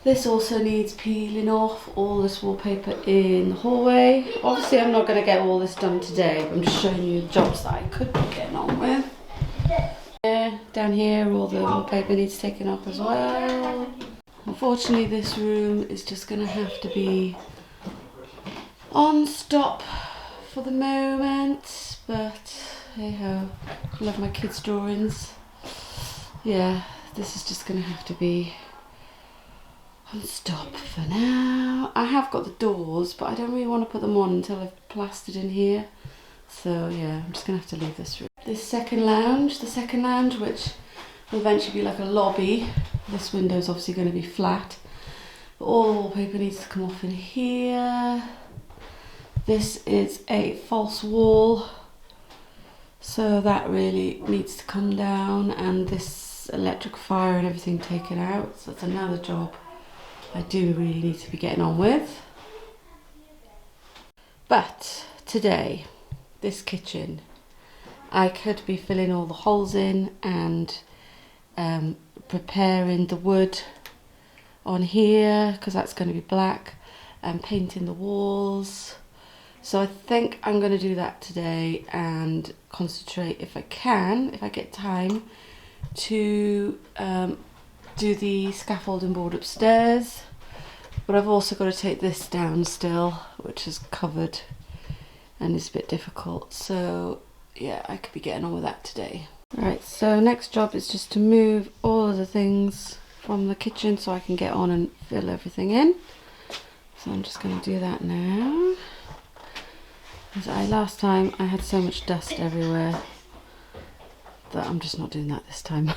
This also needs peeling off, all this wallpaper in the hallway. Obviously I'm not going to get all this done today, but I'm just showing you the jobs that I could be getting on with. Down here all the wallpaper needs taking off as well. Unfortunately this room is just going to have to be on stop for the moment, but hey ho, I love my kids' drawings. Yeah, this is just going to have to be on stop for now. I have got the doors, but I don't really want to put them on until I've plastered in here. So yeah, I'm just going to have to leave this room. This second lounge, which will eventually be like a lobby. This window is obviously going to be flat, but all the wallpaper needs to come off in here. This is a false wall, so that really needs to come down, and this electric fire and everything taken out. So that's another job I do really need to be getting on with. But today, this kitchen, I could be filling all the holes in and preparing the wood on here, because that's going to be black, and painting the walls. So I think I'm going to do that today and concentrate, if I can, if I get time, to do the scaffolding board upstairs. But I've also got to take this down still, which is covered and it's a bit difficult. So yeah, I could be getting on with that today. Right, so next job is just to move all of the things from the kitchen so I can get on and fill everything in. So I'm just going to do that now. Because last time I had so much dust everywhere that I'm just not doing that this time.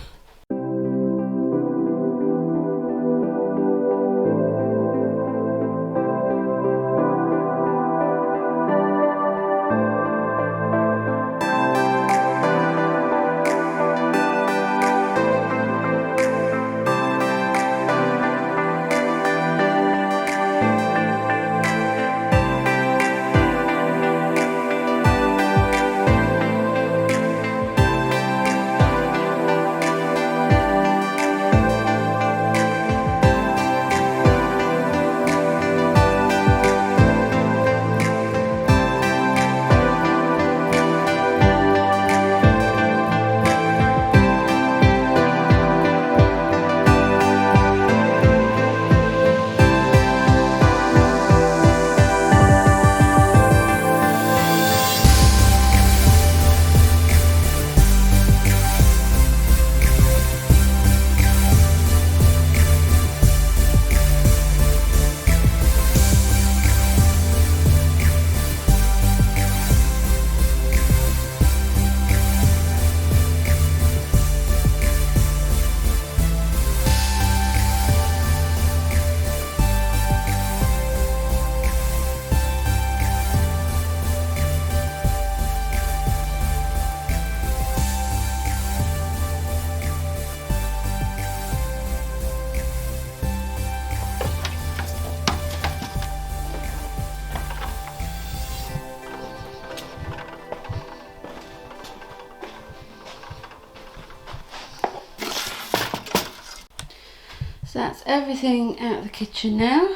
So that's everything out of the kitchen now,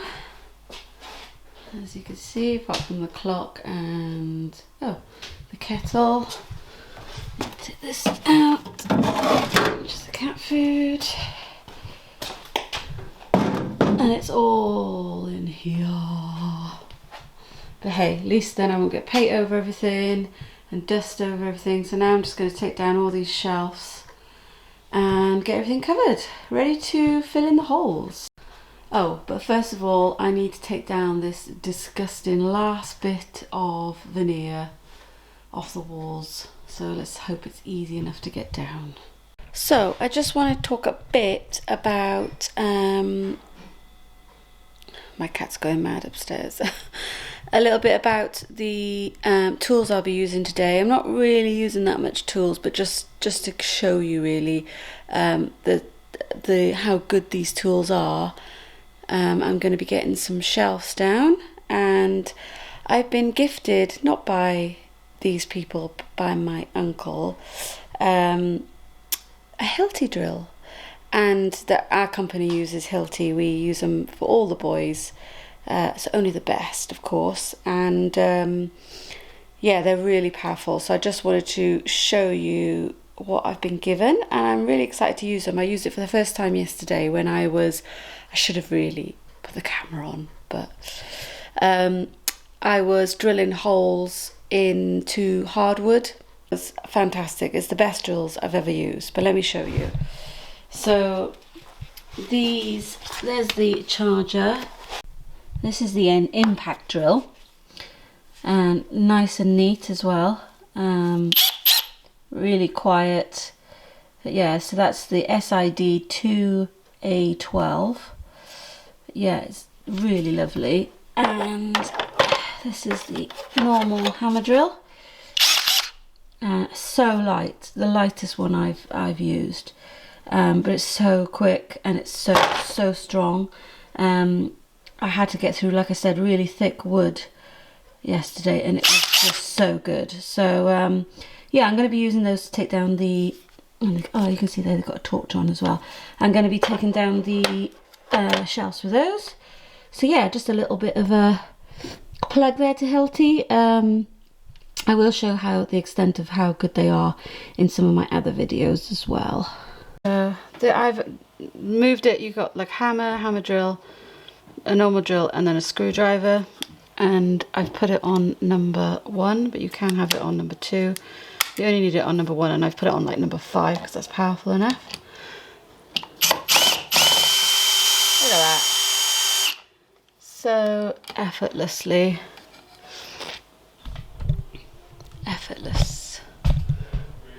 as you can see, apart from the clock and the kettle. Take this out, just the cat food, and it's all in here. But hey, at least then I won't get paint over everything and dust over everything. So now I'm just going to take down all these shelves and get everything covered, ready to fill in the holes. Oh, but first of all, I need to take down this disgusting last bit of veneer off the walls. So let's hope it's easy enough to get down. So I just want to talk a bit about, my cat's going mad upstairs. A little bit about the tools I'll be using today. I'm not really using that much tools, but just to show you really the how good these tools are. I'm going to be getting some shelves down, and I've been gifted, not by these people, but by my uncle, a Hilti drill. and that our company uses Hilti. We use them for all the boys. It's only the best, of course, and yeah, they're really powerful. So I just wanted to show you what I've been given, and I'm really excited to use them. I used it for the first time yesterday when I should have really put the camera on, but I was drilling holes into hardwood. It's fantastic. It's the best drills I've ever used, but let me show you. So there's the charger. This is the impact drill, and nice and neat as well. Really quiet. But yeah, so that's the SID 2A12. Yeah, it's really lovely. And this is the normal hammer drill. So light, the lightest one I've used. But it's so quick and it's so strong. I had to get through, like I said, really thick wood yesterday, and it was just so good. So yeah, I'm going to be using those to take down the, oh, you can see there they've got a torch on as well. I'm going to be taking down the shelves with those. So yeah, just a little bit of a plug there to Hilti. I will show the extent of how good they are in some of my other videos as well. I've moved it. You've got like hammer drill, a normal drill, and then a screwdriver, and I've put it on number 1, but you can have it on number 2. You only need it on number 1, and I've put it on like number 5 because that's powerful enough. Look at that. So effortless.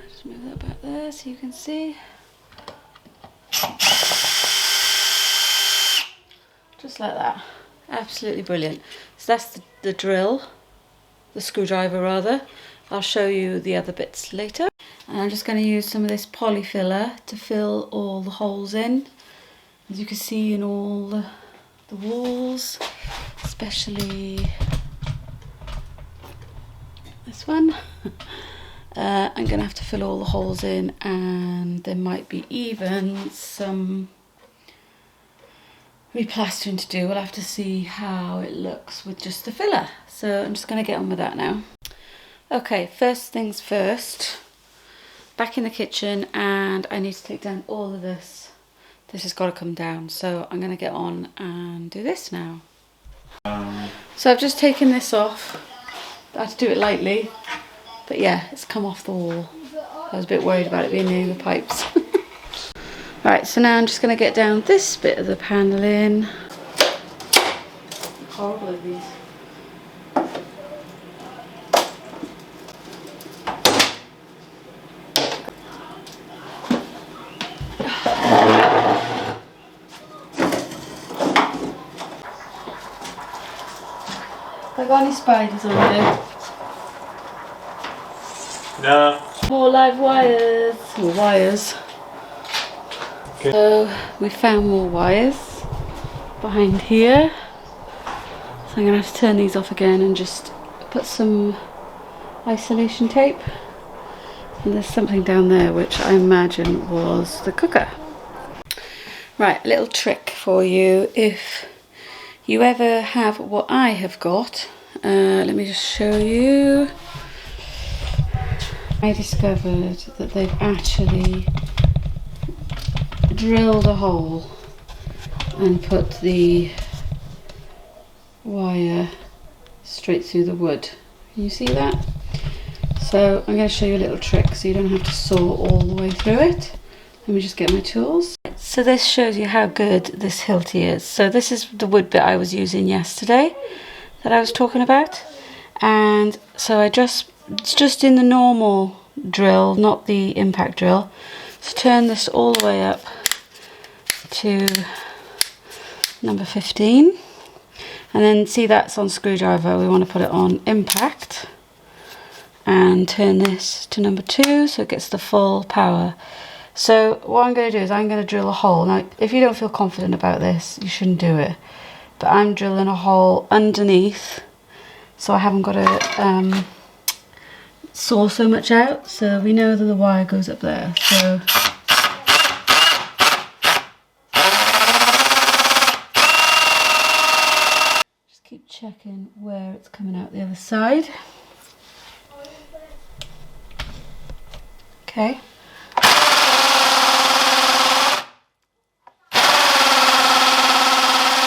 Just move that back there so you can see. Just like that. Absolutely brilliant. So that's the drill, the screwdriver rather. I'll show you the other bits later. And I'm just going to use some of this poly filler to fill all the holes in. As you can see in all the walls, especially this one. I'm going to have to fill all the holes in, and there might be even some replastering to do. We'll have to see how it looks with just the filler. So I'm just going to get on with that now. Okay, first things first, back in the kitchen, and I need to take down all of this. This has got to come down, so I'm going to get on and do this now. So I've just taken this off. I had to do it lightly, but yeah, it's come off the wall. I was a bit worried about it being near the pipes. Right, so now I'm just going to get down this bit of the paneling. Horrible of these. Have I got any spiders on there? No. More live wires. More wires. Okay. So we found more wires behind here. So I'm going to have to turn these off again and just put some isolation tape. And there's something down there which I imagine was the cooker. Right, little trick for you if you ever have what I have got. Let me just show you. I discovered that they've actually drilled a hole and put the wire straight through the wood. Can you see that? So I'm going to show you a little trick so you don't have to saw all the way through it. Let me just get my tools. So this shows you how good this Hilti is. So this is the wood bit I was using yesterday that I was talking about. And so it's just in the normal drill, not the impact drill. So turn this all the way up to number 15. And then see that's on screwdriver. We want to put it on impact. And turn this to number 2 so it gets the full power. So what I'm going to do is I'm going to drill a hole. Now if you don't feel confident about this, you shouldn't do it. But I'm drilling a hole underneath so I haven't got to saw so much out. So we know that the wire goes up there. So checking where it's coming out the other side. Okay.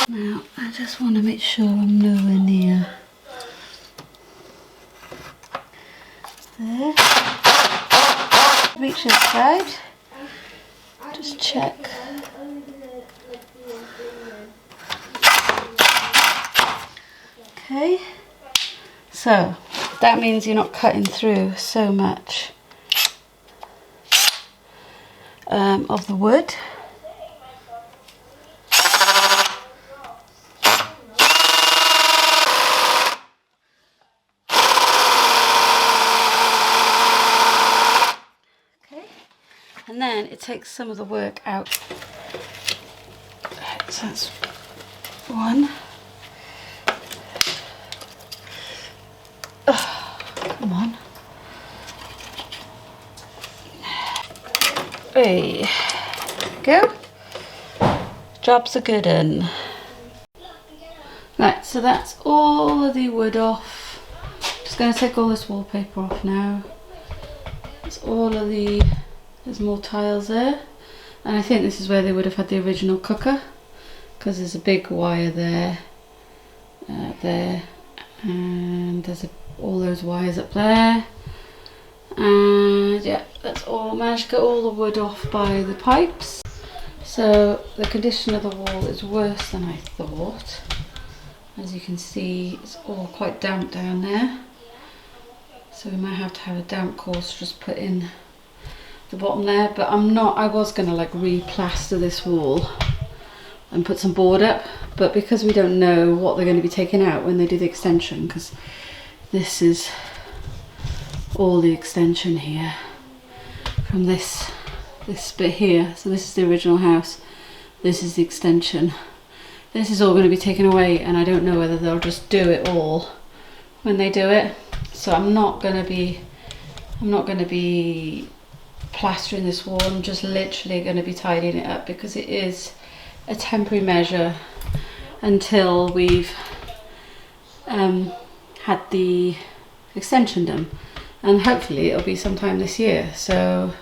Now I just want to make sure I'm nowhere near there. Reach this side. Just check. Okay. So that means you're not cutting through so much of the wood. And then it takes some of the work out. So that's one. Oh, come on. Hey, go. Job's a good un. Right, so that's all of the wood off. Just going to take all this wallpaper off now. That's all of the. There's more tiles there, and I think this is where they would have had the original cooker, because there's a big wire there, there, and there's all those wires up there, and yeah, that's all. Managed to get all the wood off by the pipes. So the condition of the wall is worse than I thought. As you can see, it's all quite damp down there, so we might have to have a damp course just put in the bottom there, but I was gonna like re-plaster this wall and put some board up, but because we don't know what they're going to be taking out when they do the extension, because this is all the extension here from this bit here, so this is the original house, this is the extension, this is all going to be taken away, and I don't know whether they'll just do it all when they do it. So I'm not going to be plastering this wall. I'm just literally going to be tidying it up, because it is a temporary measure until we've had the extension done, and hopefully it'll be sometime this year. So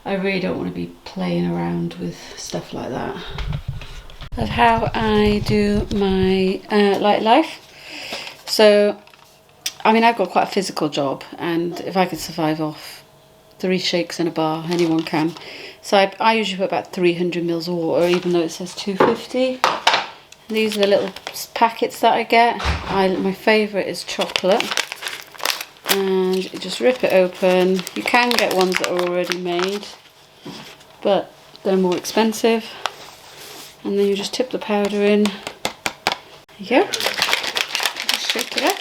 I really don't want to be playing around with stuff like that. That's how I do my light life. So I mean, I've got quite a physical job, and if I could survive off 3 shakes in a bar, anyone can. So I usually put about 300 mils of water, even though it says 250. These are the little packets that I get. My favourite is chocolate. And you just rip it open. You can get ones that are already made, but they're more expensive. And then you just tip the powder in. There you go. Just shake it up.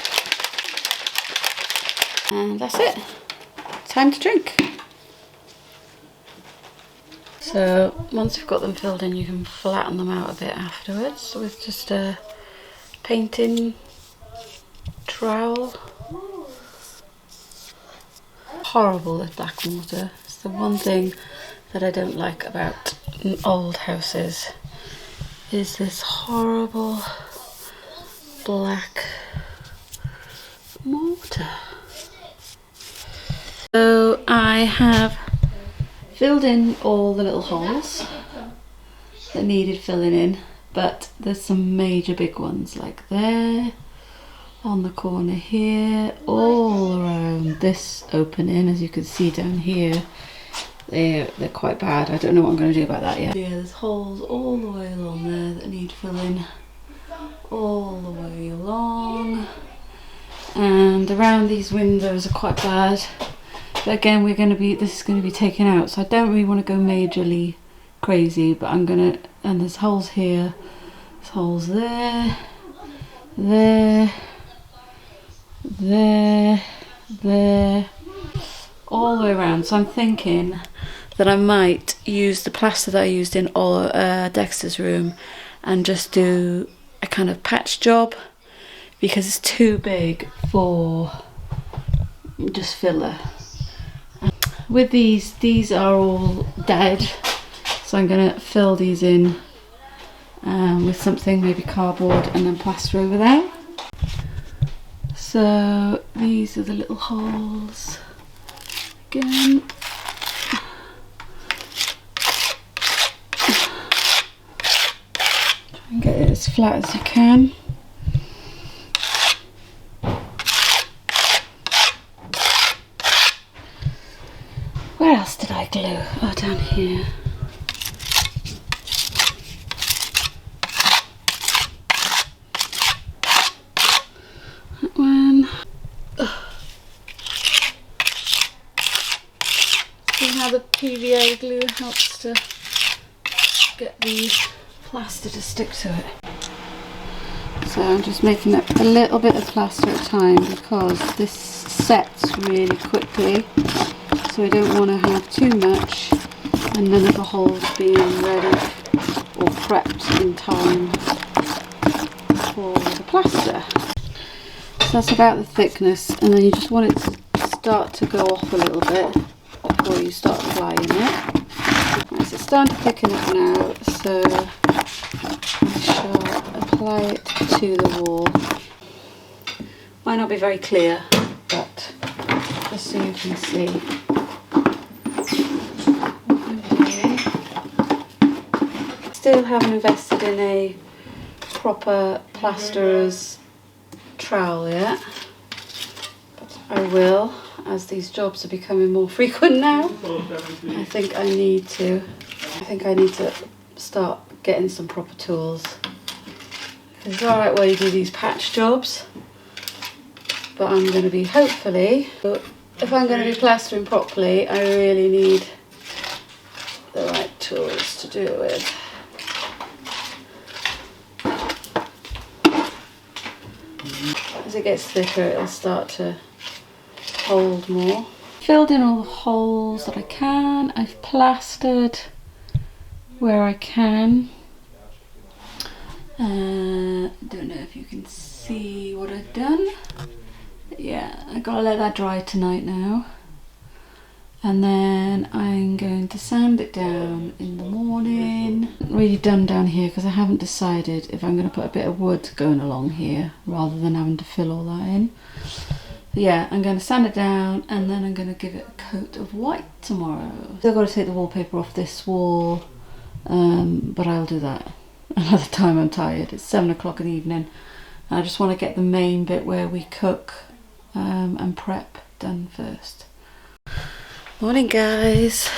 And that's it. Time to drink. So once you've got them filled in, you can flatten them out a bit afterwards with just a painting trowel. Horrible, this black mortar. It's the one thing that I don't like about old houses, is this horrible black mortar. So I have filled in all the little holes that needed filling in, but there's some major big ones like there, on the corner here, all around this opening, as you can see down here. They're quite bad. I don't know what I'm going to do about that yet. Yeah, there's holes all the way along there that need filling, all the way along, and around these windows are quite bad. But again, this is going to be taken out, so I don't really want to go majorly crazy, but I'm going to, and there's holes here, there's holes there, there, there, there, all the way around. So I'm thinking that I might use the plaster that I used in Dexter's room and just do a kind of patch job, because it's too big for just filler. With these are all dead, so I'm going to fill these in with something, maybe cardboard, and then plaster over them. So these are the little holes again. Try and get it as flat as you can. Where else did I glue? Oh, down here. That one. See how the PVA glue helps to get the plaster to stick to it. So I'm just making up a little bit of plaster at a time because this sets really quickly. So I don't want to have too much and none of the holes being ready or prepped in time for the plaster. So that's about the thickness, and then you just want it to start to go off a little bit before you start applying it. Right, so it's starting to thicken up now, so I shall apply it to the wall. Might not be very clear, but just so you can see. Still haven't invested in a proper plasterer's trowel yet, but I will as these jobs are becoming more frequent now. I think I need to start getting some proper tools. It's alright while you do these patch jobs, but I'm going to be hopefully, if I'm going to be plastering properly, I really need the right tools to do it with. As it gets thicker, it'll start to hold more. Filled in all the holes that I can. I've plastered where I can. Don't know if you can see what I've done. Yeah, I gotta let that dry tonight now. And then I'm going to sand it down in the morning. Really done down here because I haven't decided if I'm going to put a bit of wood going along here rather than having to fill all that in. But yeah, I'm going to sand it down and then I'm going to give it a coat of white tomorrow. Still got to take the wallpaper off this wall, but I'll do that another time. I'm tired. It's 7 o'clock in the evening. I just want to get the main bit where we cook and prep done first. Morning guys.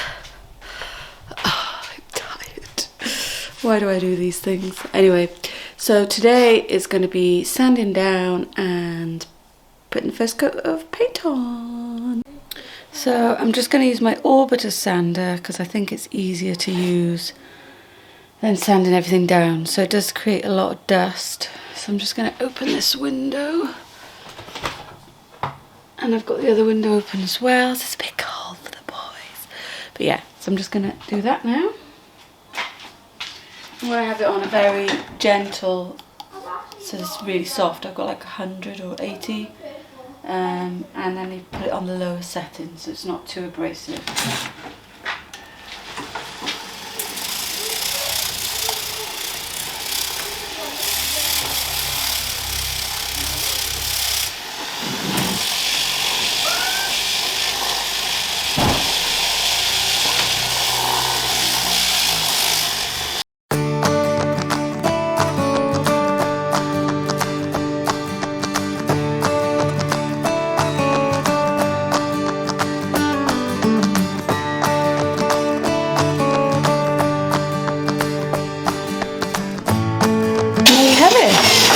Oh, I'm tired. Why do I do these things? Anyway, so today is going to be sanding down and putting the first coat of paint on. So I'm just going to use my Orbiter sander because I think it's easier to use than sanding everything down. So it does create a lot of dust. So I'm just going to open this window. And I've got the other window open as well. So it's a bit cold for the boys. But yeah, so I'm just going to do that now. I'm going to have it on a very gentle, so it's really soft. I've got like 100 or 80. And then you put it on the lower setting so it's not too abrasive.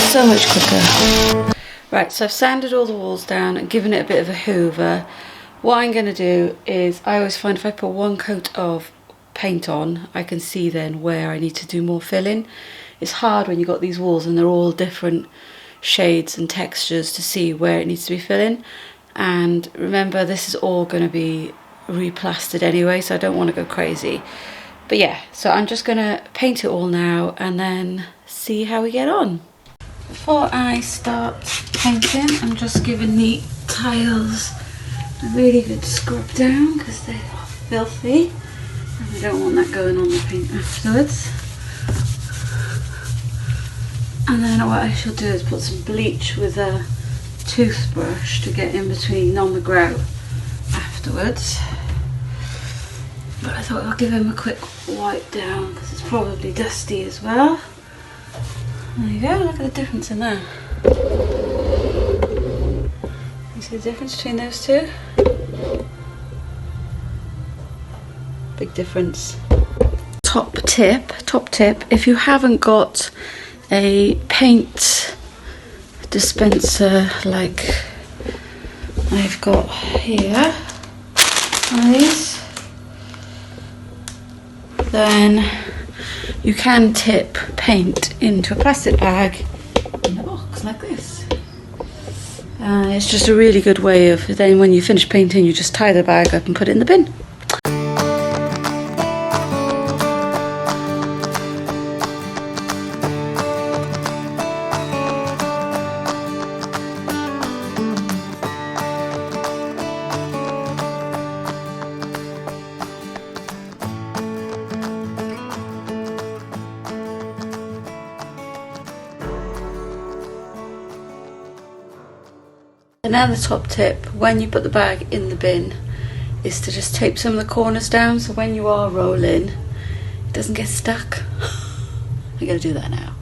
So much quicker. Right, so I've sanded all the walls down and given it a bit of a hoover. What I'm going to do is, I always find if I put one coat of paint on, I can see then where I need to do more filling. It's hard when you've got these walls and they're all different shades and textures to see where it needs to be filling. And remember, this is all going to be replastered anyway, so I don't want to go crazy. But yeah, so I'm just going to paint it all now and then see how we get on. Before I start painting, I'm just giving the tiles a really good scrub down because they are filthy and we don't want that going on the paint afterwards. And then what I shall do is put some bleach with a toothbrush to get in between on the grout afterwards. But I thought I'll give him a quick wipe down because it's probably dusty as well. There you go, look at the difference in there. You see the difference between those two? Big difference. Top tip, if you haven't got a paint dispenser like I've got here, one of these, then you can tip paint into a plastic bag in a box like this. It's just a really good way of, then when you finish painting you just tie the bag up and put it in the bin. Another top tip when you put the bag in the bin is to just tape some of the corners down so when you are rolling it doesn't get stuck. I'm going to do that now.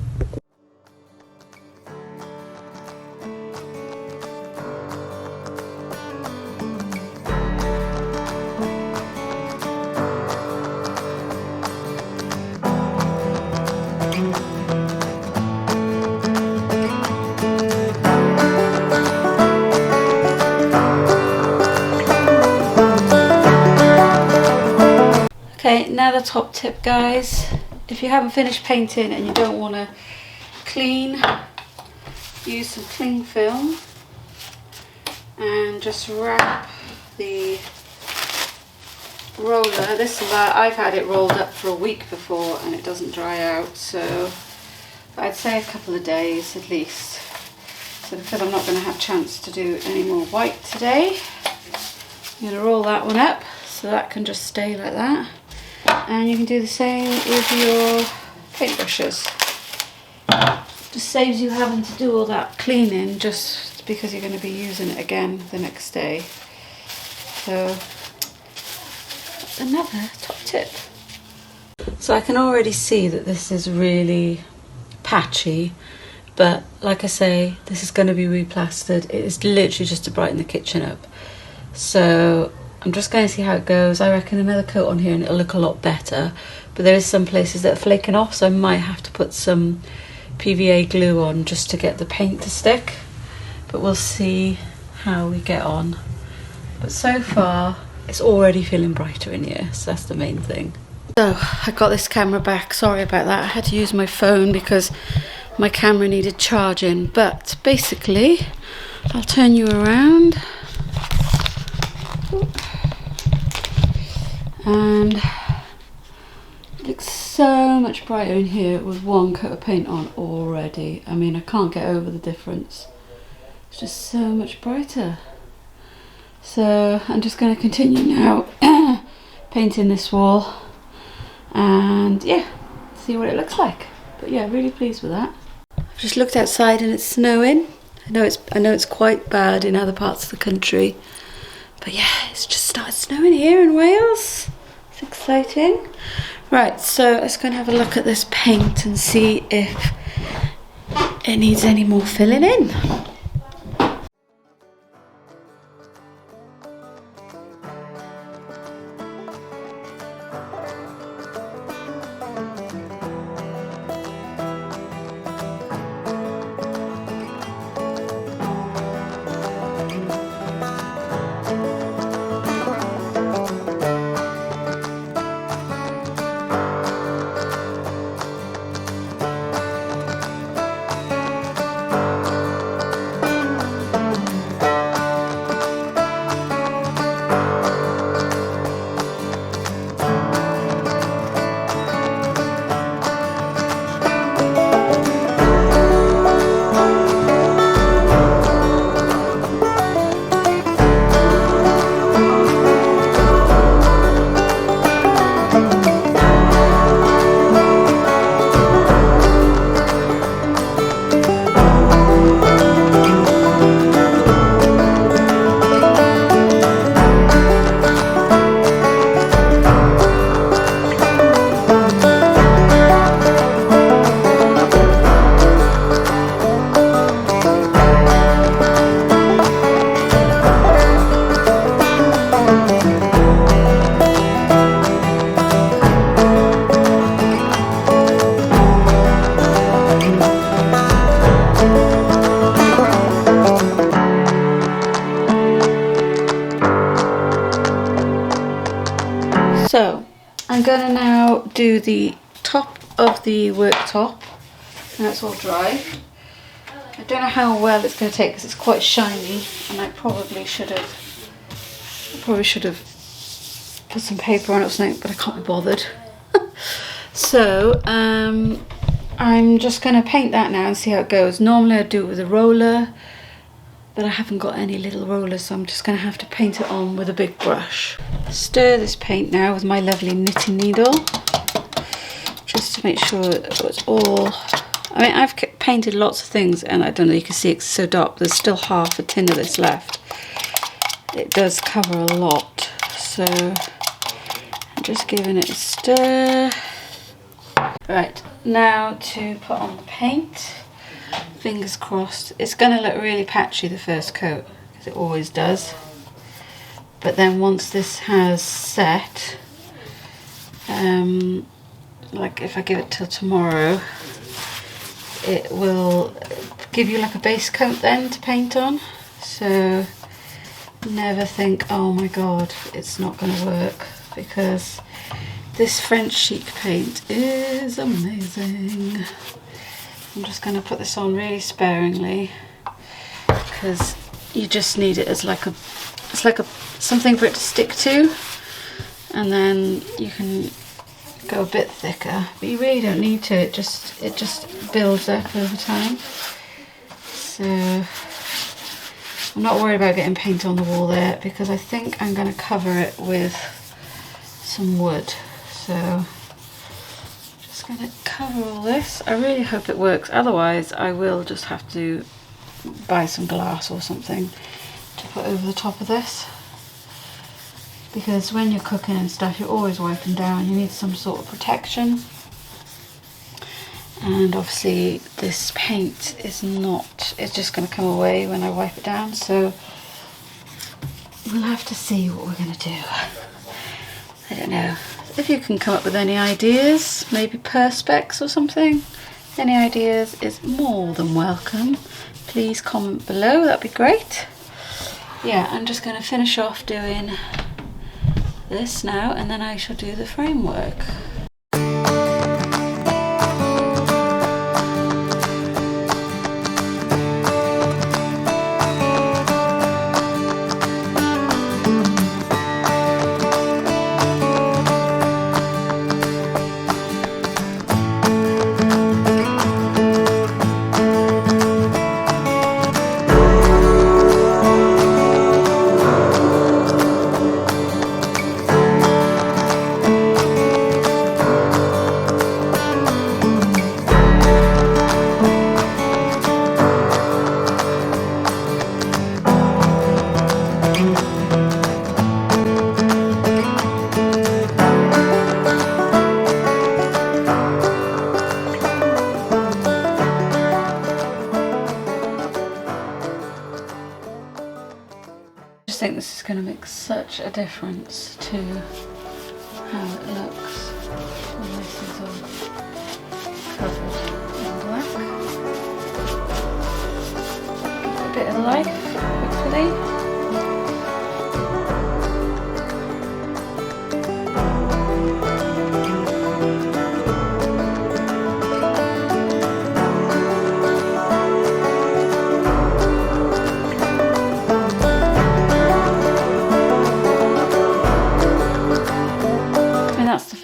Okay, now the top tip, guys. If you haven't finished painting and you don't want to clean, use some cling film and just wrap the roller. This is I've had it rolled up for a week before and it doesn't dry out, so I'd say a couple of days at least. So because I'm not going to have a chance to do any more white today, I'm going to roll that one up so that can just stay like that. And you can do the same with your paintbrushes. Just saves you having to do all that cleaning just because you're going to be using it again the next day. So another top tip. So I can already see that this is really patchy, but like I say, this is going to be replastered. It is literally just to brighten the kitchen up. So I'm just going to see how it goes. I reckon another coat on here and it'll look a lot better, but there is some places that are flaking off, so I might have to put some PVA glue on just to get the paint to stick, but we'll see how we get on. But so far it's already feeling brighter in here, so that's the main thing. So I got this camera back, sorry about that. I had to use my phone because my camera needed charging, but basically I'll turn you around. And it looks so much brighter in here with one coat of paint on already. I mean, I can't get over the difference. It's just so much brighter. So I'm just going to continue now painting this wall and yeah, see what it looks like. But yeah, really pleased with that. I've just looked outside and it's snowing. I know it's quite bad in other parts of the country, but yeah, it's just started snowing here in Wales. It's exciting. Right, so let's go and have a look at this paint and see if it needs any more filling in. gonna now do the top of the worktop. Now it's all dry. I don't know how well it's going to take because it's quite shiny, and I probably should have put some paper on it or something, but I can't be bothered. So I'm just going to paint that now and see how it goes. Normally I'd do it with a roller, but I haven't got any little rollers, so I'm just going to have to paint it on with a big brush. Stir this paint now with my lovely knitting needle, just to make sure it's all... I mean, I've painted lots of things, and I don't know, you can see it's so dark. There's still half a tin of this left. It does cover a lot, so I'm just giving it a stir. Right, now to put on the paint. Fingers crossed. It's going to look really patchy the first coat, because it always does. But then once this has set, like if I give it till tomorrow, it will give you like a base coat then to paint on. So never think, oh my god, it's not going to work, because this French chic paint is amazing. I'm just going to put this on really sparingly, because you just need it as like a, it's like a something for it to stick to, and then you can go a bit thicker, but you really don't need to. It just builds up over time. So I'm not worried about getting paint on the wall there, because I think I'm going to cover it with some wood. So just going to cover all this. I really hope it works, otherwise I will just have to buy some glass or something to put over the top of this, because when you're cooking and stuff you're always wiping down, you need some sort of protection, and obviously this paint is not, it's just going to come away when I wipe it down, so we'll have to see what we're going to do. I don't know. If you can come up with any ideas, maybe perspex or something, any ideas is more than welcome. Please comment below, that'd be great. Yeah, I'm just going to finish off doing this now, and then I shall do the framework. I think this is going to make such a difference to how it looks when this is all covered in black. A bit of life, hopefully.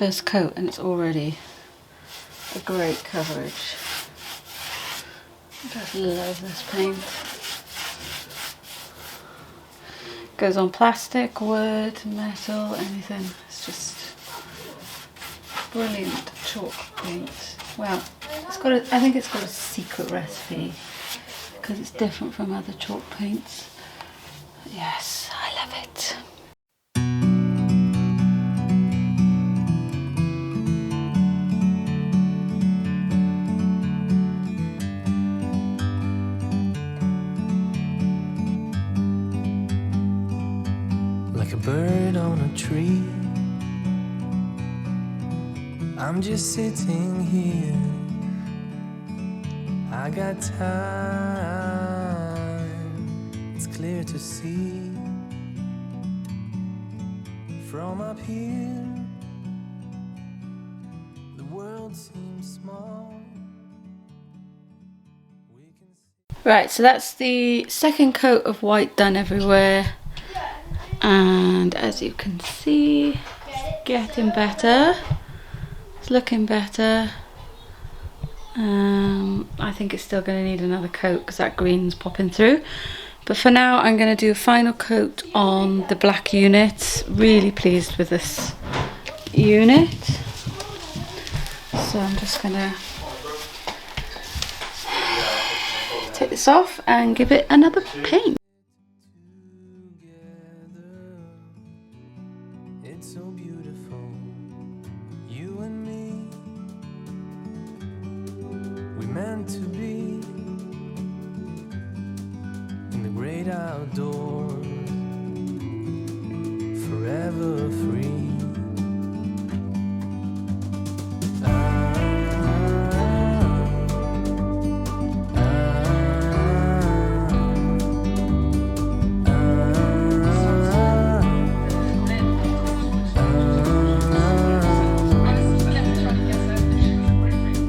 First coat, and it's already a great coverage. I just love this paint. Goes on plastic, wood, metal, anything. It's just brilliant chalk paint. Well, it's got I think it's got a secret recipe because it's different from other chalk paints. But yes, I love it. Like a bird on a tree, I'm just sitting here. I got time, it's clear to see. From up here, don't seem small. We can see. Right, so that's the second coat of white done everywhere. And as you can see, it's getting better. It's looking better. I think it's still going to need another coat because that green's popping through. But for now, I'm going to do a final coat on the black unit. Really pleased with this unit. So I'm just going to take this off and give it another paint. It's so beautiful, you and me. We meant to be in the great outdoors, forever free.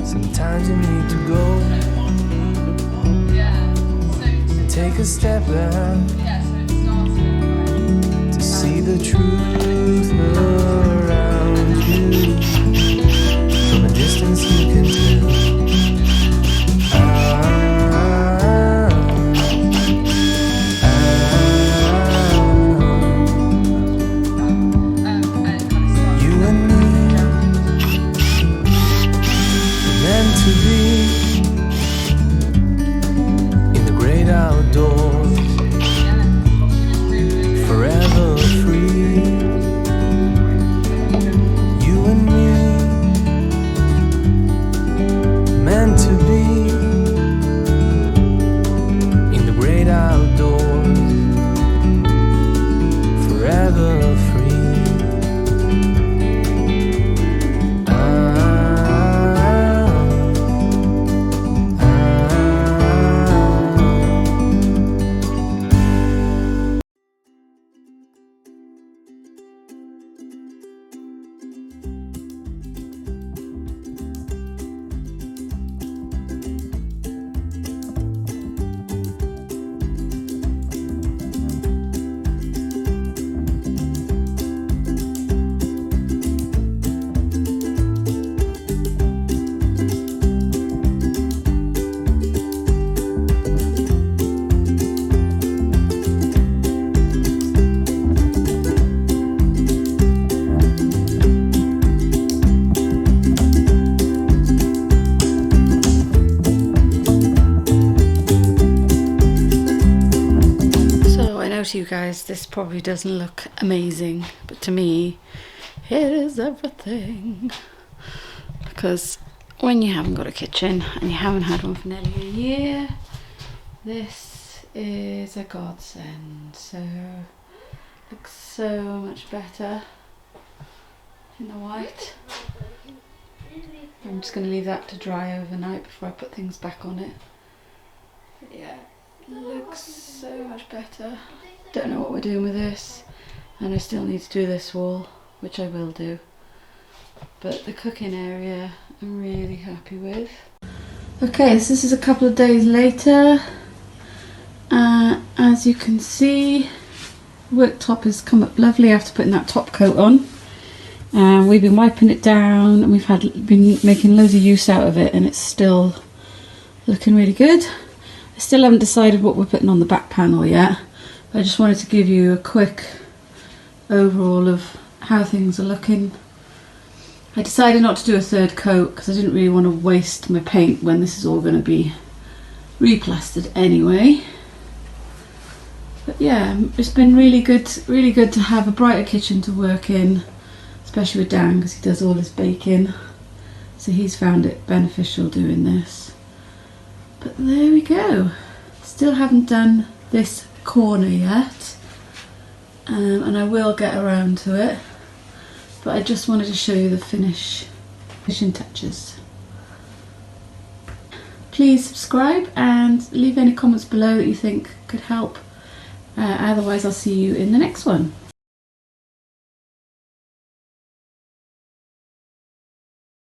Sometimes you need to go and take a step back to see the truth around you. From a distance you can tell. You and me meant to be in the great outdoors, forever free. You and me meant to be in the great outdoors, forever free. To you guys, this probably doesn't look amazing, but to me it is everything, because when you haven't got a kitchen and you haven't had one for nearly a year, this is a godsend. So looks so much better in the white. I'm just going to leave that to dry overnight before I put things back on it. But yeah, looks so much better. Don't know what we're doing with this, and I still need to do this wall, which I will do. But the cooking area I'm really happy with. Okay, so this is a couple of days later. As you can see, worktop has come up lovely after putting that top coat on. We've been wiping it down and we've been making loads of use out of it, and it's still looking really good. I still haven't decided what we're putting on the back panel yet. I just wanted to give you a quick overall of how things are looking. I decided not to do a third coat because I didn't really want to waste my paint when this is all going to be replastered anyway. But yeah, it's been really good to have a brighter kitchen to work in, especially with Dan because he does all his baking. So he's found it beneficial doing this. But there we go. Still haven't done this corner yet, and I will get around to it, but I just wanted to show you the finishing touches. Please subscribe and leave any comments below that you think could help. Otherwise I'll see you in the next one.